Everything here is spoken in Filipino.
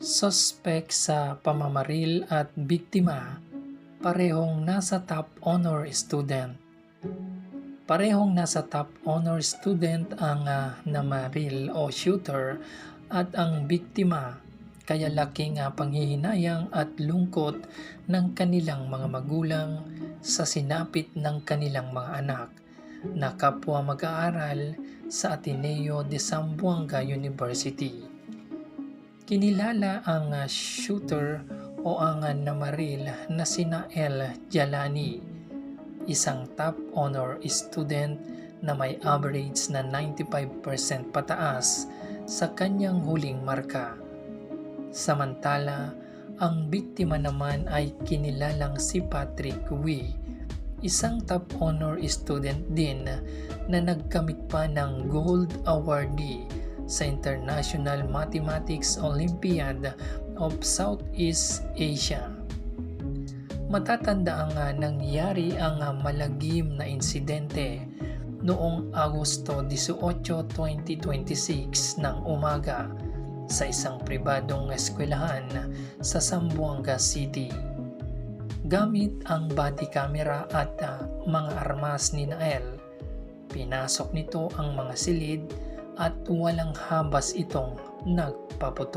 Suspek sa pamamaril at biktima, parehong nasa top honor student. Parehong nasa top honor student ang namaril o shooter at ang biktima, kaya laking panghihinayang at lungkot ng kanilang mga magulang sa sinapit ng kanilang mga anak na kapwa mag-aaral sa Ateneo de Zamboanga University. Kinilala ang shooter o ang namaril na sina El Jalani, isang top honor student na may average na 95% pataas sa kanyang huling marka. Samantala, ang biktima naman ay kinilalang si Patrick Wee, isang top honor student din na nagkamit pa ng gold awardee sa International Mathematics Olympiad of Southeast Asia. Matatanda ang nangyari ang malagim na insidente noong Agosto 18, 2026 ng umaga sa isang pribadong eskwelahan sa Zamboanga City. Gamit ang body camera at mga armas ni Nael, pinasok nito ang mga silid at walang habas itong nagpaputok.